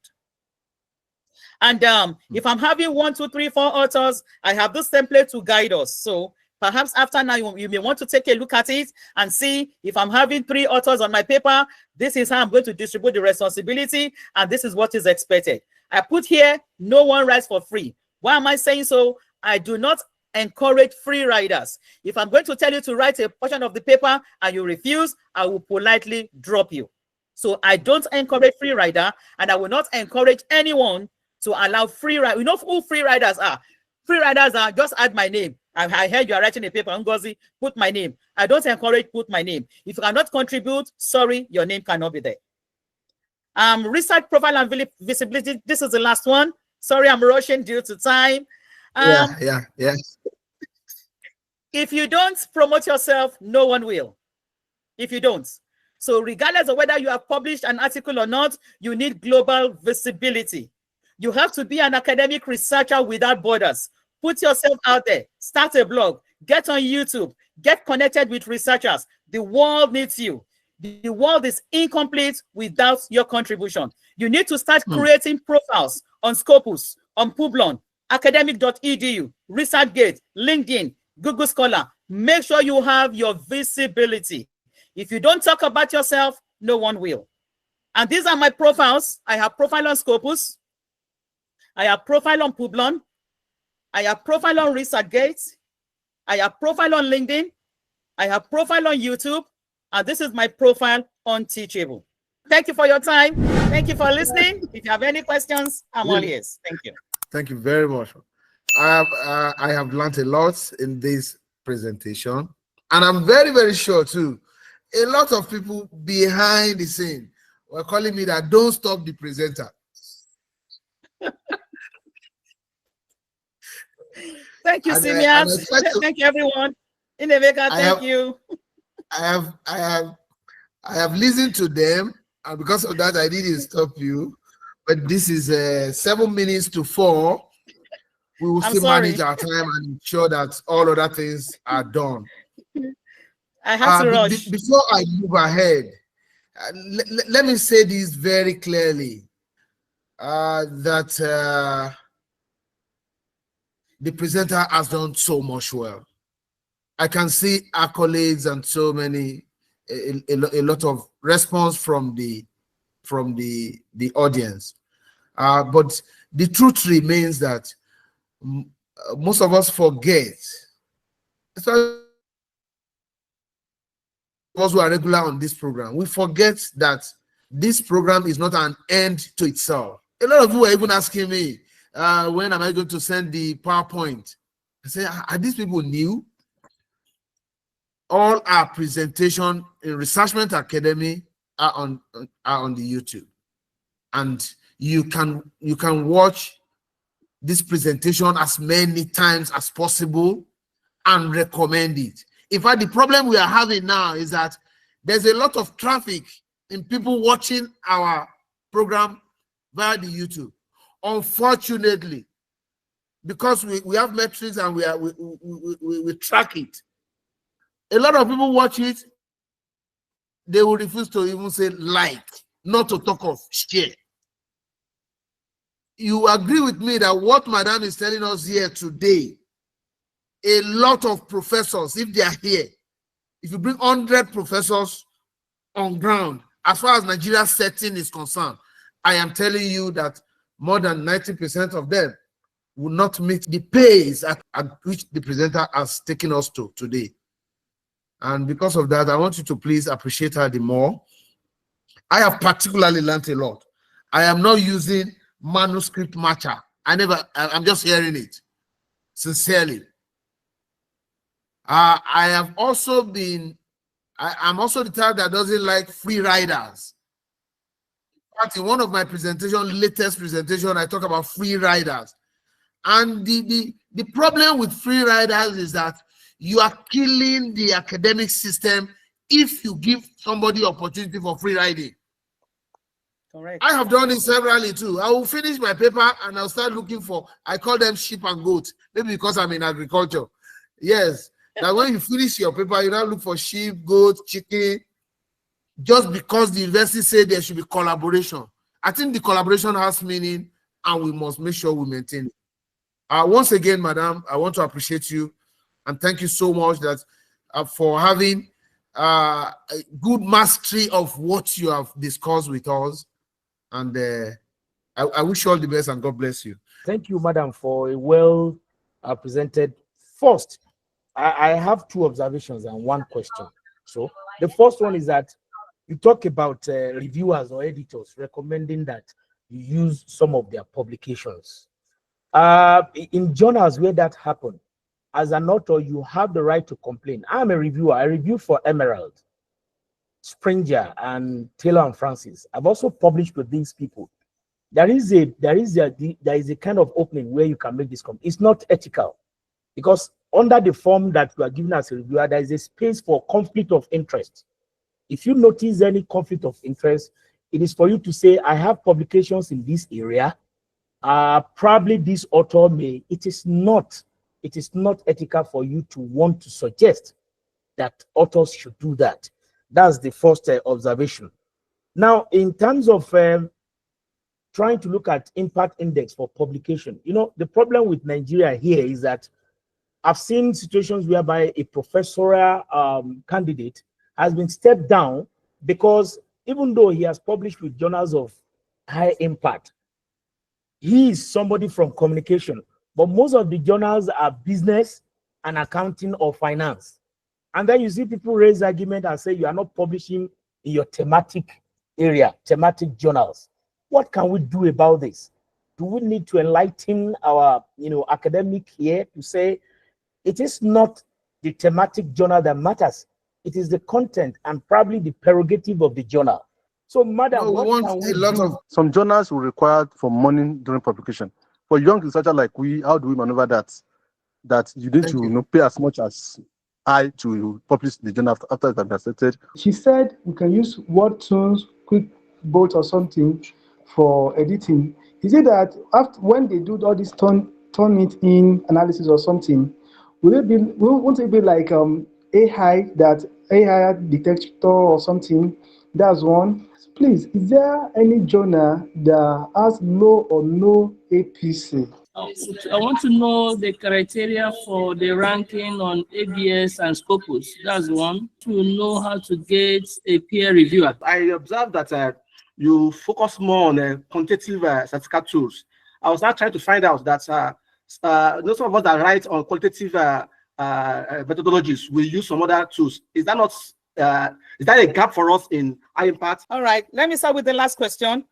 And if I'm having 1, 2, 3, 4 authors, I have this template to guide us. So perhaps after now, you may want to take a look at it and see if I'm having 3 authors on my paper, this is how I'm going to distribute the responsibility, and this is what is expected. I put here, no one writes for free. Why am I saying so? I do not encourage free riders. If I'm going to tell you to write a portion of the paper and you refuse, I will politely drop you. So I don't encourage free rider, and I will not encourage anyone to allow free rider. You know who free riders are? Free riders are just add my name. I heard you are writing a paper, Ngozi, put my name. I don't encourage put my name. If you cannot contribute, sorry, your name cannot be there. Research profile and visibility. This is the last one. Sorry, I'm rushing due to time. Yeah. If you don't promote yourself, no one will. If you don't. So regardless of whether you have published an article or not, you need global visibility. You have to be an academic researcher without borders. Put yourself out there. Start a blog. Get on YouTube. Get connected with researchers. The world needs you. The world is incomplete without your contribution. You need to start creating profiles on Scopus, on Publon, academic.edu, ResearchGate, LinkedIn, Google Scholar. Make sure you have your visibility. If you don't talk about yourself, no one will. And these are my profiles. I have profile on Scopus. I have profile on Publon. I have profile on ResearchGate. I have profile on LinkedIn. I have profile on YouTube. And this is my profile on Teachable. Thank you for your time. Thank you for listening. If you have any questions, I'm all ears. Thank you. Thank you very much. I have learned a lot in this presentation. And I'm very, very sure too, a lot of people behind the scene were calling me that don't stop the presenter. Thank you, Simeon. Thank you, everyone. Inemeka, thank you. I have listened to them, and because of that, I didn't stop you. But this is 7 minutes to 4. We will still manage our time and ensure that all other things are done. I have to rush. Before I move ahead, let me say this very clearly, that the presenter has done so much well. I can see accolades and so many, a lot of response from the audience. But the truth remains that most of us forget, especially those who are regular on this program, we forget that this program is not an end to itself. A lot of you are even asking me, when am I going to send the PowerPoint? I say, are these people new? All our presentation in Researchment Academy are on the YouTube, and you can watch this presentation as many times as possible and recommend it. In fact, the problem we are having now is that there's a lot of traffic in people watching our program via the YouTube. Unfortunately, because we have metrics and we track it. A lot of people watch it, they will refuse to even say like, not to talk of share. You agree with me that what Madam is telling us here today, a lot of professors, if they are here, if you bring 100 professors on ground, as far as Nigeria's setting is concerned, I am telling you that more than 90% of them will not meet the pace at which the presenter has taken us to today. And because of that, I want you to please appreciate her the more. I have particularly learned a lot. I am not using manuscript matcher. I'm just hearing it sincerely. I have also been, I'm also the type that doesn't like free riders. In fact, in one of my latest presentation, I talk about free riders. And the problem with free riders is that you are killing the academic system if you give somebody opportunity for free riding. Correct. I have done it severally too. I will finish my paper and I'll start looking for, I call them sheep and goats, maybe because I'm in agriculture. Yes, that when you finish your paper, you now look for sheep, goats, chicken, just because the university said there should be collaboration. I think the collaboration has meaning and we must make sure we maintain it. Once again, Madam, I want to appreciate you and thank you so much that for having a good mastery of what you have discussed with us. And I wish you all the best and God bless you. Thank you, Madam, for a well presented. First, I have two observations and one question. So the first one is that you talk about reviewers or editors recommending that you use some of their publications. In journals where that happened, as an author, you have the right to complain. I'm a reviewer. I review for Emerald, Springer, and Taylor and Francis. I've also published with these people. There is a kind of opening where you can make this comment. It's not ethical because under the form that you are given as a reviewer, there is a space for conflict of interest. If you notice any conflict of interest, it is for you to say, I have publications in this area. Probably this author may. It is not ethical for you to want to suggest that authors should do that. That's the first observation. Now, in terms of trying to look at impact index for publication, you know, the problem with Nigeria here is that I've seen situations whereby a professorial candidate has been stepped down because even though he has published with journals of high impact, he is somebody from communication, but most of the journals are business and accounting or finance. And then you see people raise argument and say you are not publishing in your thematic area, thematic journals. What can we do about this? Do we need to enlighten our, academic here to say it is not the thematic journal that matters? It is the content and probably the prerogative of the journal. So, Madam, some journals will require for money during publication. For young researchers like we, how do we maneuver that? That you need to pay as much as I to publish the journal after it has been accepted. She said we can use WordTunes, QuickBolt or something for editing. Is it that after when they do all this turn it in analysis or something, won't it be like AI detector or something? That's one. Please, is there any journal that has low or no APC? I want to know the criteria for the ranking on ABS and Scopus. That's one. To know how to get a peer reviewer. I observed that you focus more on quantitative statistical tools. I was now trying to find out that some of us that write on qualitative methodologies will use some other tools. Is that not? Is that a gap for us in high impact? All right, let me start with the last question.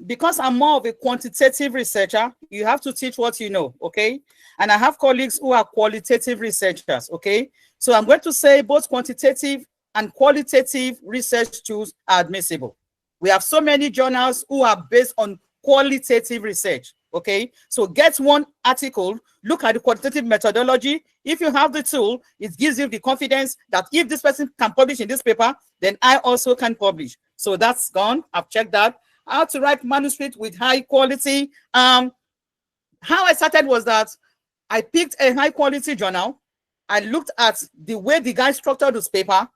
Because I'm more of a quantitative researcher, you have to teach what you know, okay? And I have colleagues who are qualitative researchers, okay? So I'm going to say both quantitative and qualitative research tools are admissible. We have so many journals who are based on qualitative research, Okay, so get one article, look at the quantitative methodology. If you have the tool, it gives you the confidence that if this person can publish in this paper, then I also can publish. So that's gone. I've checked that. How to write manuscript with high quality. How I started was that I picked a high quality journal. I looked at the way the guy structured this paper.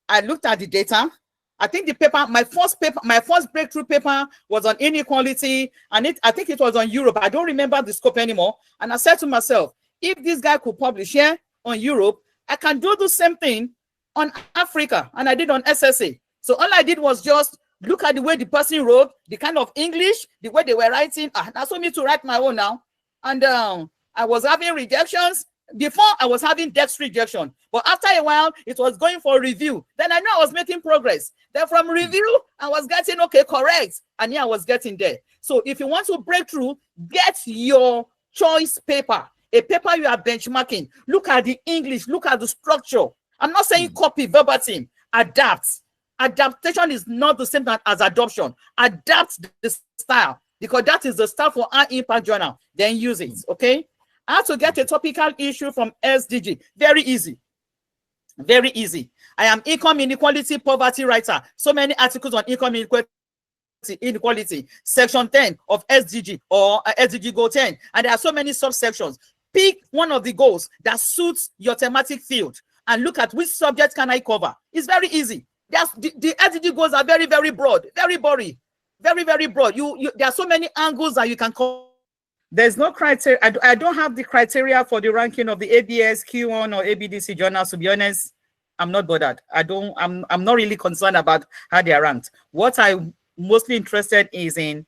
I looked at the data. I think the paper, my first breakthrough paper was on inequality, and I think it was on Europe. I don't remember the scope anymore. And I said to myself, if this guy could publish here on Europe, I can do the same thing on Africa. And I did on SSA. So all I did was just look at the way the person wrote, the kind of English, the way they were writing. That's for me to write my own now. And I was having rejections. Before I was having desk rejection, but after a while it was going for review. Then I know I was making progress. Then from review I was getting okay, correct, and yeah, I was getting there. So if you want to break through, get your choice paper, a paper you are benchmarking. Look at the English, look at the structure. I'm not saying copy verbatim, adapt. Adaptation is not the same as adoption. Adapt the style, because that is the style for our impact journal. Then use it. Okay. How to get a topical issue from SDG? Very easy. Very easy. I am income inequality poverty writer. So many articles on income inequality. Section 10 of SDG or SDG Goal 10. And there are so many subsections. Pick one of the goals that suits your thematic field and look at which subject can I cover. It's very easy. The SDG goals are very, very broad. Very boring. Very, very broad. There are so many angles that you can cover. There's no criteria. I don't have the criteria for the ranking of the ABS, Q1, or ABDC journals. To be honest, I'm not bothered. I'm not really concerned about how they are ranked. What I'm mostly interested is in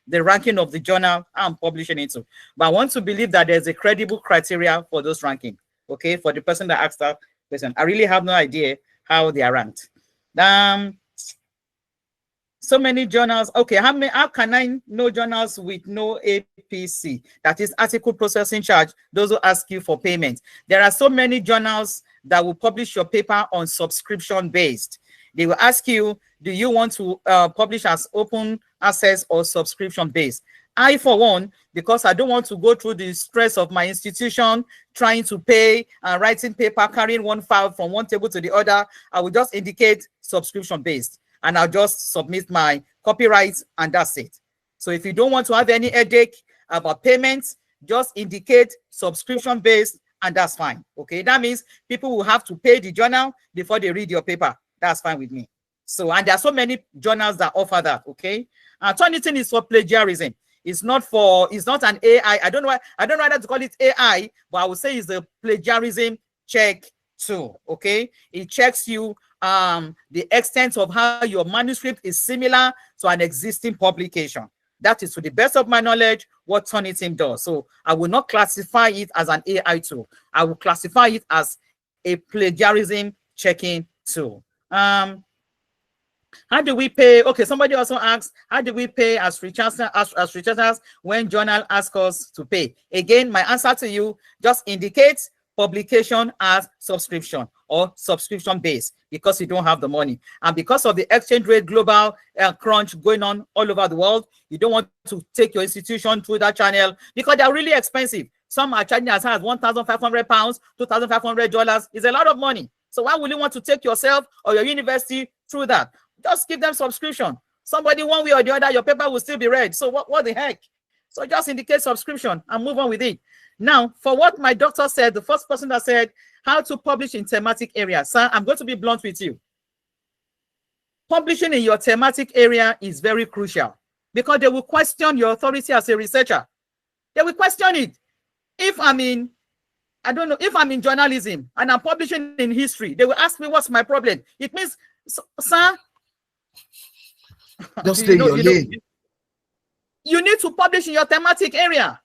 the ranking of the journal I'm publishing into. But I want to believe that there's a credible criteria for those ranking. Okay, for the person that asked that question, I really have no idea how they are ranked. So many journals. Okay, how can I know journals with no APC? That is article processing charge. Those who ask you for payment. There are so many journals that will publish your paper on subscription based. They will ask you, do you want to publish as open access or subscription based? I, for one, because I don't want to go through the stress of my institution trying to pay and writing paper, carrying one file from one table to the other, I will just indicate subscription based. And I'll just submit my copyright, and that's it. So if you don't want to have any headache about payments, just indicate subscription-based, and that's fine. Okay, that means people will have to pay the journal before they read your paper. That's fine with me. So, and there are so many journals that offer that. Okay, Turnitin is for plagiarism. It's not an AI. I don't know whether to call it AI, but I would say it's a plagiarism check tool. Okay, it checks you the extent of how your manuscript is similar to an existing publication. That is, to the best of my knowledge, what Turnitin does. So I will not classify it as an AI tool. I will classify it as a plagiarism checking tool. How do we pay? Okay, somebody also asked, how do we pay as researchers when journal asks us to pay? Again, my answer to you, just indicate publication as subscription or subscription based, because you don't have the money, and because of the exchange rate global crunch going on all over the world, you don't want to take your institution through that channel because they're really expensive. Some are charging as high as £1,500, $2,500 is a lot of money. So why would you want to take yourself or your university through that? Just give them subscription. Somebody, one way or the other, your paper will still be read. So what the heck? So just indicate subscription and move on with it. Now, for what my doctor said, the first person that said how to publish in thematic areas. Sir, I'm going to be blunt with you. Publishing in your thematic area is very crucial because they will question your authority as a researcher. They will question it. If I'm in, I don't know, if I'm in journalism and I'm publishing in history, they will ask me what's my problem. It means, sir, just stay in your lane. You need to publish in your thematic area.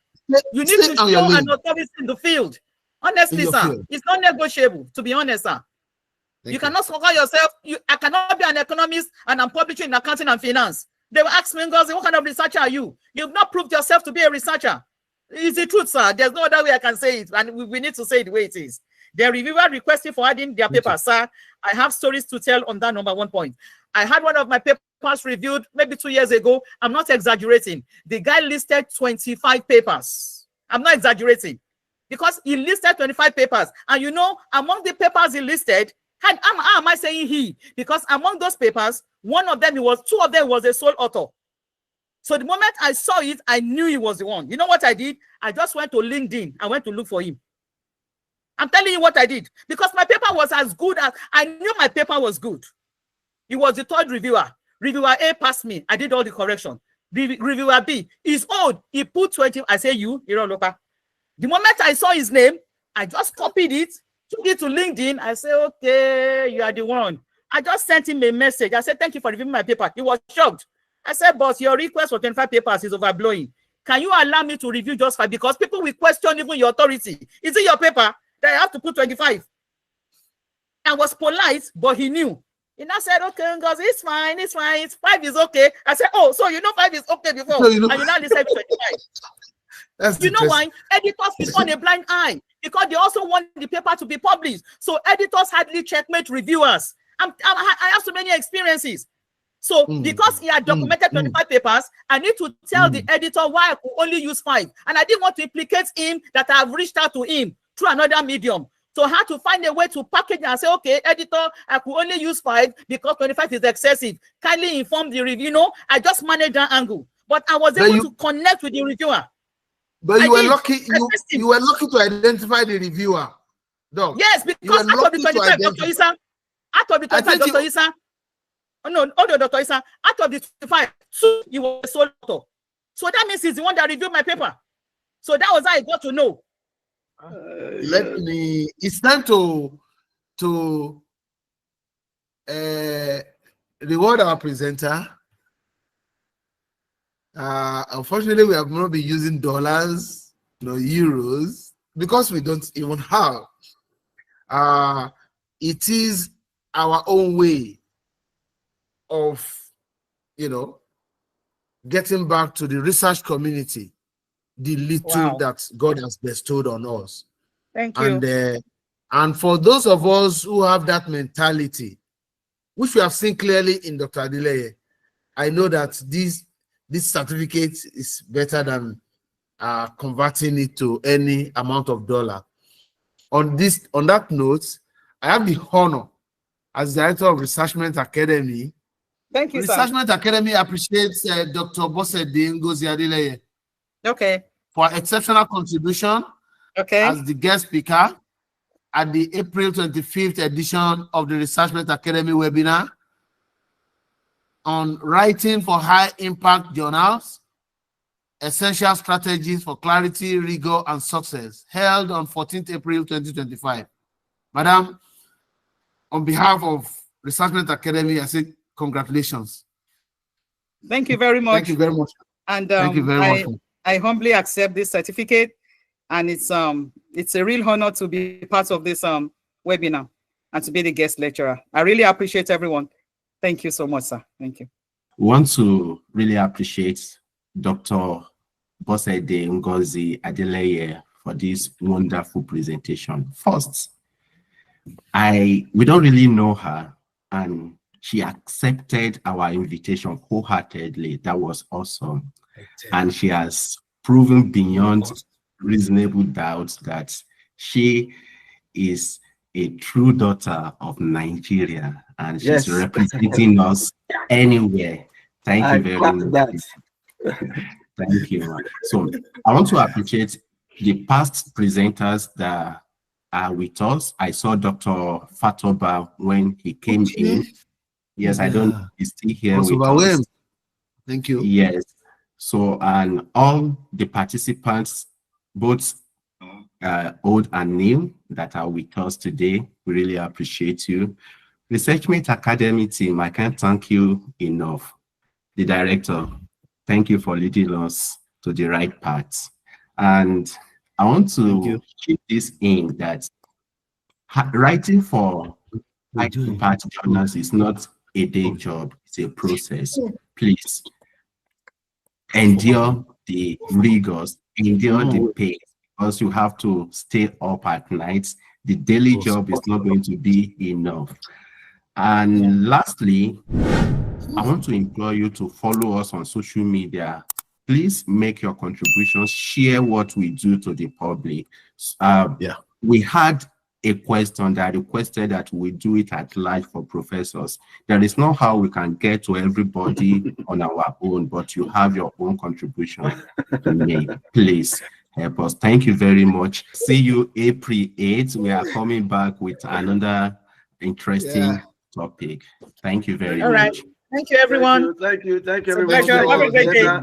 You need to show an authority in the field. Honestly, sir, it's not negotiable, to be honest, sir. You cannot forget yourself. I cannot be an economist and I'm publishing in accounting and finance. They will ask me, Ngozi, what kind of researcher are you? You've not proved yourself to be a researcher. It's the truth, sir. There's no other way I can say it, and we need to say it the way it is. The reviewer requested for adding their paper. Sir, I have stories to tell on that number 1 point. I had one of my papers reviewed maybe 2 years ago. I'm not exaggerating. The guy listed 25 papers. I'm not exaggerating. Because he listed 25 papers. And you know, among the papers he listed, how am I saying he? Because among those papers, two of them was a sole author. So the moment I saw it, I knew he was the one. You know what I did? I just went to LinkedIn. I went to look for him. I'm telling you what I did. Because my paper was as good as, I knew my paper was good. He was the third reviewer. Reviewer A passed me. I did all the correction. Reviewer B is old. He put 20. I say you, Lopa. The moment I saw his name, I just copied it, took it to LinkedIn. I said, okay, you are the one. I just sent him a message. I said, thank you for reviewing my paper. He was shocked. I said, boss, your request for 25 papers is overblowing. Can you allow me to review just 5? Because people will question even your authority. Is it your paper that I have to put 25? I was polite, but he knew. He now said, okay, Ngozi, it's fine, it's fine. 5 is okay. I said, oh, so you know 5 is okay before. So you know, and you now listen to 25. You know why? Editors is on a blind eye because they also want the paper to be published. So editors hardly checkmate reviewers. I have so many experiences. So because he had documented 25 papers, I need to tell the editor why I could only use 5. And I didn't want to implicate him that I have reached out to him through another medium. So I had to find a way to package and say, okay, editor, I could only use 5 because 25 is excessive. Kindly inform the reviewer. You know, I just managed that angle. But I was able to connect with the reviewer. But you were lucky. You were lucky to identify the reviewer. Dog. Yes, because out of the 25, Dr. Isa, out of the 25, Dr. Isa, Dr. Isa, out of the 25, 2 you were a sole author. So that means he's the one that reviewed my paper. So that was how I got to know. It's time to reward our presenter. Unfortunately, we have not been using dollars, no euros, because we don't even have. It is our own way of, getting back to the research community, the little that God has bestowed on us. Thank you. And for those of us who have that mentality, which we have seen clearly in Dr. Adeleye, I know that this certificate is better than converting it to any amount of dollar. On that note, I have the honor as director of Researchment Academy. Thank you, Researchment Academy appreciates Dr. Bosede Ngozi Adeleye. Okay. For exceptional contribution. Okay. As the guest speaker at the April 25th edition of the Researchment Academy webinar on writing for high impact journals, essential strategies for clarity, rigor, and success, held on 14th April 2025. Madam, on behalf of Researchment Academy, I say congratulations. Thank you very much. Thank you very much. And thank you very much. I humbly accept this certificate, and it's a real honor to be part of this webinar and to be the guest lecturer. I really appreciate everyone. Thank you so much, sir. Thank you. We want to really appreciate Dr. Bosede Ngozi Adeleye for this wonderful presentation. First, we don't really know her, and she accepted our invitation wholeheartedly. That was awesome. And she has proven beyond reasonable doubt that she is a true daughter of Nigeria, and she's representing us anywhere. Thank you very much. Thank you. So I want to appreciate the past presenters that are with us. I saw Dr. Fatoba when he came in. Yes, I don't know, he's still here with us. Thank you. Yes. So, and all the participants, both old and new, that are with us today, we really appreciate you. Researchment Academy team, I can't thank you enough. The director, thank you for leading us to the right path. And I want to keep this in that writing for high-impact journals is not a day job, it's a process. Please endure the rigors, endure the pain, because you have to stay up at night the daily job is not going to be enough. And lastly, I want to implore you to follow us on social media. Please make your contributions, share what we do to the public. We had a question that requested that we do it at large for professors. There is not how we can get to everybody on our own, but you have your own contribution to make. Please help us. Thank you very much. See you April 8th. We are coming back with another interesting topic. Thank you very much. Thank you, everyone. Thank you. It's a pleasure. Have a great day.